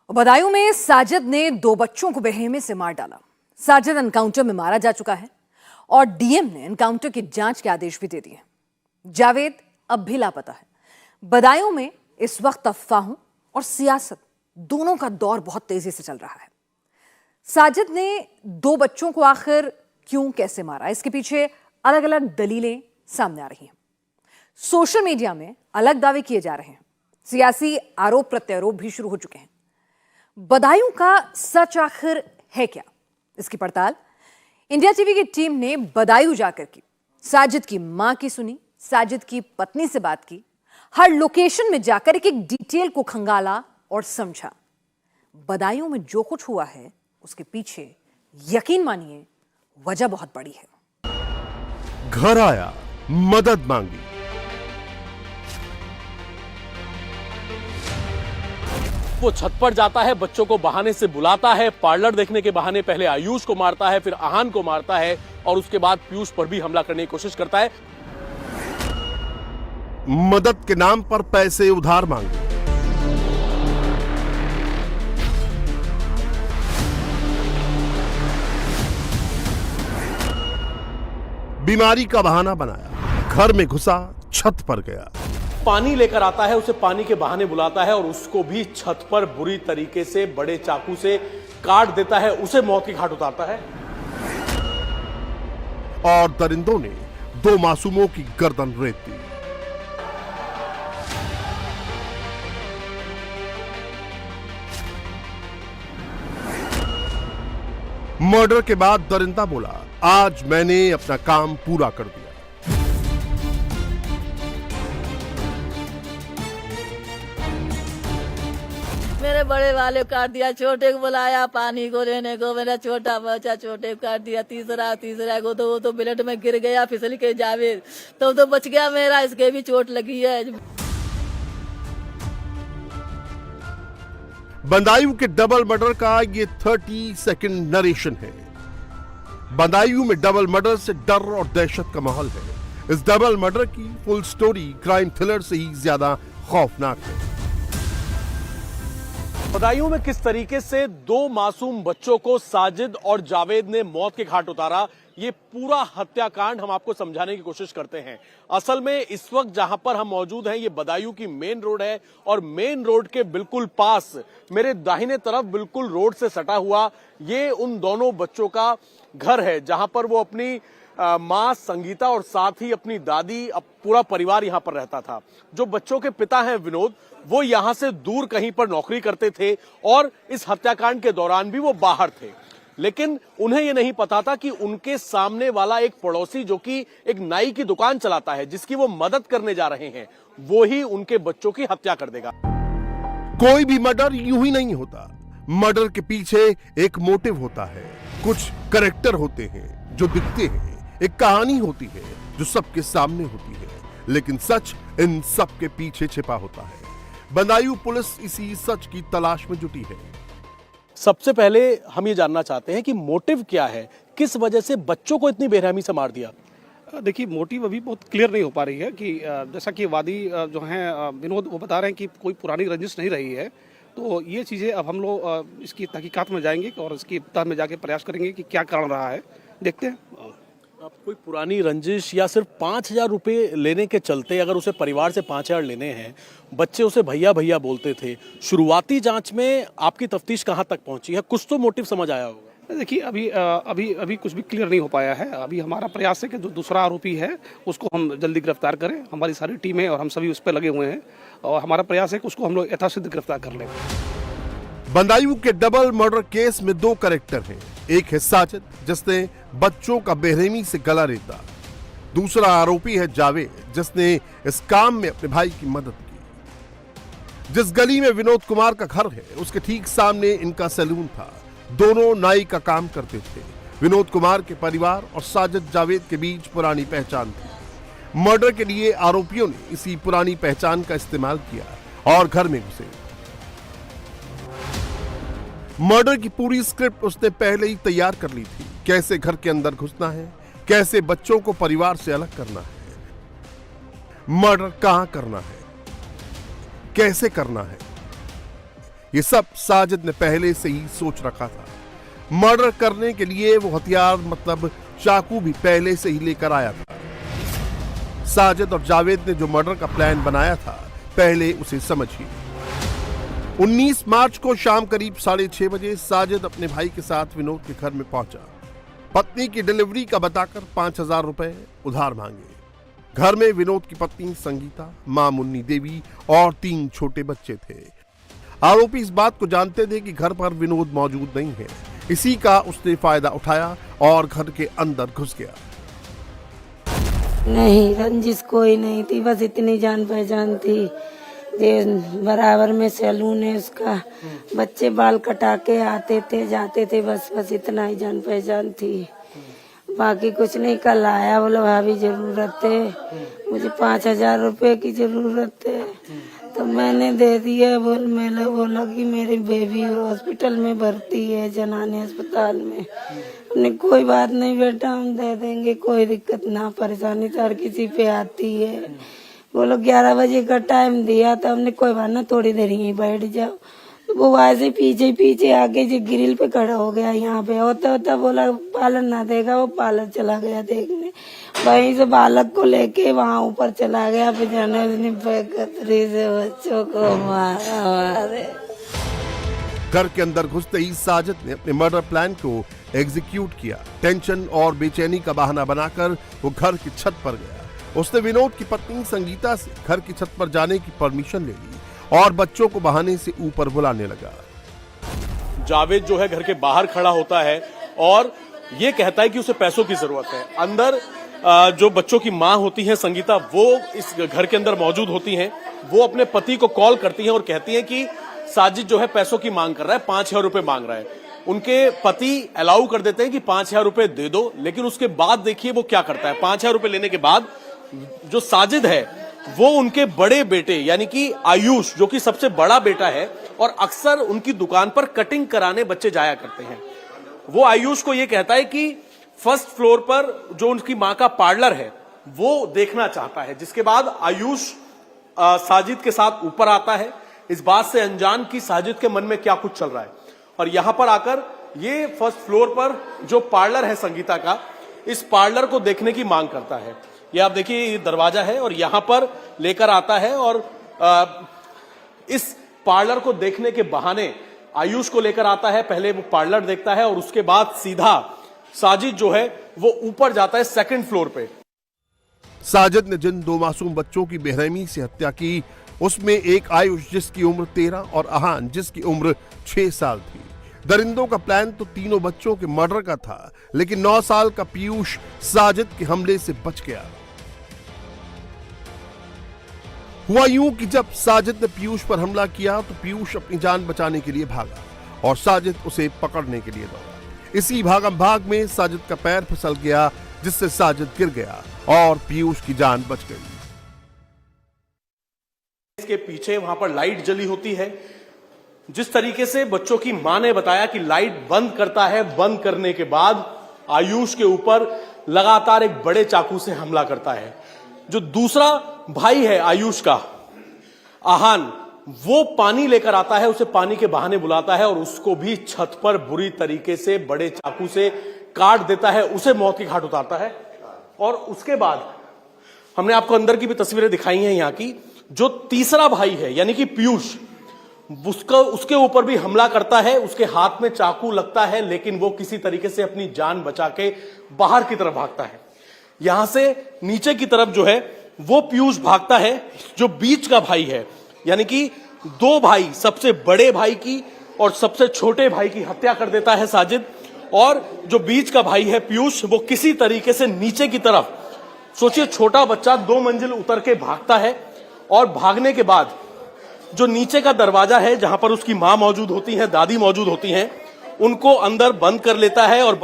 बदायूं में साजिद ने 2 बच्चों को बेरहमी से मार डाला। साजिद एनकाउंटर में मारा जा चुका है और डीएम ने एनकाउंटर की जांच के आदेश भी दे दिए। जावेद अब भी लापता है। बदायूं में इस वक्त अफवाहों और सियासत दोनों का दौर बहुत तेजी से चल रहा है। साजिद ने 2 बच्चों को आखिर क्यों कैसे मारा, इसके पीछे अलग अलग दलीलें सामने आ रही हैं। सोशल मीडिया में अलग दावे किए जा रहे हैं, सियासी आरोप प्रत्यारोप भी शुरू हो चुके हैं। बदायूं का सच आखिर है क्या, इसकी पड़ताल इंडिया टीवी की टीम ने बदायूं जाकर की। साजिद की मां की सुनी, साजिद की पत्नी से बात की, हर लोकेशन में जाकर एक एक डिटेल को खंगाला और समझा। बदायूं में जो कुछ हुआ है उसके पीछे यकीन मानिए वजह बहुत बड़ी है। घर आया, मदद मांगी, वो छत पर जाता है, बच्चों को बहाने से बुलाता है, पार्लर देखने के बहाने पहले आयुष को मारता है, फिर आहान को मारता है और उसके बाद पीयूष पर भी हमला करने की कोशिश करता है। मदद के नाम पर पैसे उधार मांगे, बीमारी का बहाना बनाया, घर में घुसा, छत पर गया, पानी लेकर आता है, उसे पानी के बहाने बुलाता है और उसको भी छत पर बुरी तरीके से बड़े चाकू से काट देता है, उसे मौत की घाट उतारता है। और दरिंदों ने 2 मासूमों की गर्दन रेत दी। मर्डर के बाद दरिंदा बोला, आज मैंने अपना काम पूरा कर दिया। मेरे बड़े वाले को काट दिया, छोटे को बुलाया पानी को लेने को, मेरा छोटा बच्चा छोटे को काट दिया, तीसरा को तो वो तो बिलेट में गिर गया, फिसल के जावे तो बच गया मेरा, इसके भी चोट लगी है। बदायूं के डबल मर्डर का ये 30 सेकंड नरेशन है। बदायूं में डबल मर्डर से डर और दहशत का माहौल है। इस डबल मर्डर की फुल स्टोरी क्राइम थ्रिलर से ही ज्यादा खौफनाक है। बदायूं में किस तरीके से 2 मासूम बच्चों को साजिद और जावेद ने मौत के घाट उतारा, ये पूरा हत्याकांड हम आपको समझाने की कोशिश करते हैं। असल में इस वक्त जहां पर हम मौजूद हैं ये बदायूं की मेन रोड है और मेन रोड के बिल्कुल पास मेरे दाहिने तरफ बिल्कुल रोड से सटा हुआ ये उन दोनों बच्चों का घर है, जहां पर वो अपनी मां संगीता और साथ ही अपनी दादी, अब पूरा परिवार यहां पर रहता था। जो बच्चों के पिता हैं विनोद, वो यहां से दूर कहीं पर नौकरी करते थे और इस हत्याकांड के दौरान भी वो बाहर थे, लेकिन उन्हें ये नहीं पता था कि उनके सामने वाला एक पड़ोसी जो कि एक नाई की दुकान चलाता है, जिसकी वो मदद करने जा रहे हैं, वो ही उनके बच्चों की हत्या कर देगा। कोई भी मर्डर यूं ही नहीं होता। मर्डर के पीछे एक मोटिव होता है, कुछ कैरेक्टर होते हैं जो दिखते हैं, एक कहानी होती है जो सबके सामने होती है, लेकिन सच इन सब के पीछे छिपा होता है। बदायूं पुलिस इसी सच की तलाश में जुटी है। सबसे पहले हम ये जानना चाहते हैं कि मोटिव क्या है, किस वजह से बच्चों को इतनी बेरहमी से मार दिया। देखिए, मोटिव अभी बहुत क्लियर नहीं हो पा रही है कि जैसा कि वादी जो हैं विनोद, वो बता रहे हैं कि कोई पुरानी रंजिश नहीं रही है। तो ये चीज़ें अब हम लोग इसकी तहकीकात में जाएंगे और इसकी तह में जाके प्रयास करेंगे कि क्या कारण रहा है, देखते हैं। अब कोई पुरानी रंजिश या सिर्फ 5,000 रुपए लेने के चलते, अगर उसे परिवार से 5,000 लेने हैं, बच्चे उसे भैया भैया बोलते थे, शुरुआती जांच में आपकी तफ्तीश कहां तक पहुंची है, कुछ तो मोटिव समझ आया होगा। देखिए, अभी कुछ भी क्लियर नहीं हो पाया है। अभी हमारा प्रयास है कि जो दूसरा आरोपी है उसको हम जल्दी गिरफ्तार करें। हमारी सारी टीम है और हम सभी उस पर लगे हुए हैं और हमारा प्रयास है कि उसको हम लोग यथासिद्ध गिरफ्तार कर लें। बदायूं के डबल मर्डर केस में 2 कैरेक्टर हैं। एक है साजिद, जिसने बच्चों का बेरहमी से गला रेता। दूसरा आरोपी है जावेद, जिसने इस काम में अपने भाई की मदद की। जिस गली में विनोद कुमार का घर है उसके ठीक सामने इनका सैलून था। दोनों नाई का काम करते थे। विनोद कुमार के परिवार और साजिद जावेद के बीच पुरानी पहचान थी। मर्डर के लिए आरोपियों ने इसी पुरानी पहचान का इस्तेमाल किया और घर में घुसे। मर्डर की पूरी स्क्रिप्ट उसने पहले ही तैयार कर ली थी। कैसे घर के अंदर घुसना है, कैसे बच्चों को परिवार से अलग करना है, मर्डर कहां करना है, कैसे करना है, ये सब साजिद ने पहले से ही सोच रखा था। मर्डर करने के लिए वो हथियार मतलब चाकू भी पहले से ही लेकर आया था। साजिद और जावेद ने जो मर्डर का प्लान बनाया था पहले उसे समझिए। 19 मार्च को शाम करीब 6:30 बजे साजिद अपने भाई के साथ विनोद के घर में पहुंचा। पत्नी की डिलीवरी का बताकर 5,000 रुपए उधार मांगे। घर में विनोद की पत्नी संगीता, मां मुन्नी देवी और 3 छोटे बच्चे थे। आरोपी इस बात को जानते थे कि घर पर विनोद मौजूद नहीं है। इसी का उसने फायदा उठाया और घर के अंदर घुस गया। नहीं, रंजिश कोई नहीं थी, बस इतनी जान पहचान थी। बराबर में सैलून है उसका, बच्चे बाल कटा के आते थे जाते थे, बस इतना ही जान पहचान थी, बाकी कुछ नहीं। कल आया, बोला भाभी जरूरत है, मुझे 5,000 रुपए की जरूरत है, तो मैंने दे दिया। मैंने बोला कि मेरी बेबी हॉस्पिटल में भर्ती है, जनानी अस्पताल में। हमने कोई बात नहीं बेटा, हम दे देंगे, कोई दिक्कत ना, परेशानी तो हर किसी पे आती है। वो लोग 11 बजे का टाइम दिया था, हमने कोई बात ना, थोड़ी देर यहीं बैठ जाओ। तो वो ऐसे पीछे आगे जो ग्रिल पे खड़ा हो गया, यहाँ पे होता बोला पार्लर ना देगा, वो पार्लर चला गया देखने। वहीं से बालक को लेके वहाँ ऊपर चला गया, फिर जाने बेकतरी से बच्चों को मारे। घर के अंदर घुसते ही साजिद ने अपने मर्डर प्लान को एग्जीक्यूट किया। टेंशन और बेचैनी का बहाना बनाकर वो घर की छत पर गया। उसने विनोद की पत्नी संगीता से घर की छत पर जाने की परमिशन ले ली और बच्चों को बहाने से ऊपर बुलाने लगा। जावेद जो है घर के बाहर खड़ा होता है और ये कहता है कि उसे पैसों की जरूरत है। अंदर जो बच्चों की मां होती है संगीता, वो इस घर के अंदर मौजूद होती हैं। वो अपने पति को कॉल करती हैं और कहती हैं कि साजिद जो है पैसों की मांग कर रहा है, 5,000 रुपए मांग रहा है। उनके पति अलाउ कर देते हैं कि 5,000 रुपए दे दो, लेकिन उसके बाद देखिए वो क्या करता है। 5,000 रुपए लेने के बाद जो साजिद है वो उनके बड़े बेटे यानी कि आयुष, जो कि सबसे बड़ा बेटा है और अक्सर उनकी दुकान पर कटिंग कराने बच्चे जाया करते हैं, वो आयुष को ये कहता है कि फर्स्ट फ्लोर पर जो उनकी मां का पार्लर है वो देखना चाहता है। जिसके बाद आयुष साजिद के साथ ऊपर आता है, इस बात से अनजान कि साजिद के मन में क्या कुछ चल रहा है, और यहां पर आकर ये फर्स्ट फ्लोर पर जो पार्लर है संगीता का, इस पार्लर को देखने की मांग करता है। ये आप देखिए, ये दरवाजा है और यहां पर लेकर आता है और इस पार्लर को देखने के बहाने आयुष को लेकर आता है। पहले वो पार्लर देखता है और उसके बाद सीधा साजिद जो है वो ऊपर जाता है 2nd फ्लोर पे। साजिद ने जिन 2 मासूम बच्चों की बेरहमी से हत्या की, उसमें एक आयुष जिसकी उम्र 13 और अहान जिसकी उम्र 6 साल थी। दरिंदों का प्लान तो तीनों बच्चों के मर्डर का था, लेकिन 9 साल का पीयूष साजिद के हमले से बच गया। हुआ यूं कि जब साजिद ने पीयूष पर हमला किया तो पीयूष अपनी जान बचाने के लिए भागा और साजिद उसे पकड़ने के लिए दौड़ा। इसी भागम भाग में साजिद का पैर फिसल गया, जिससे साजिद गिर गया और पीयूष की जान बच गई। इसके पीछे वहां पर लाइट जली होती है। जिस तरीके से बच्चों की मां ने बताया कि लाइट बंद करता है, बंद करने के बाद आयुष के ऊपर लगातार एक बड़े चाकू से हमला करता है। जो दूसरा भाई है आयुष का, आहान, वो पानी लेकर आता है, उसे पानी के बहाने बुलाता है और उसको भी छत पर बुरी तरीके से बड़े चाकू से काट देता है, उसे मौत के घाट उतारता है। और उसके बाद हमने आपको अंदर की भी तस्वीरें दिखाई हैं यहाँ की। जो तीसरा भाई है यानी कि पीयूष, उसके ऊपर भी हमला करता है, उसके हाथ में चाकू लगता है, लेकिन वो किसी तरीके से अपनी जान बचा के बाहर की तरफ भागता है। यहां से नीचे की तरफ जो है वो पीयूष भागता है। जो बीच का भाई है यानी कि 2 भाई, सबसे बड़े भाई की और सबसे छोटे भाई की हत्या कर देता है साजिद, और जो बीच का भाई है पीयूष, वो किसी तरीके से नीचे की तरफ, सोचिए छोटा बच्चा 2 मंजिल उतर के भागता है और भागने के बाद जो नीचे का दरवाजा है जहां पर उसकी मां मौजूद होती है, दादी मौजूद होती हैं, उनको अंदर बंद कर लेता है और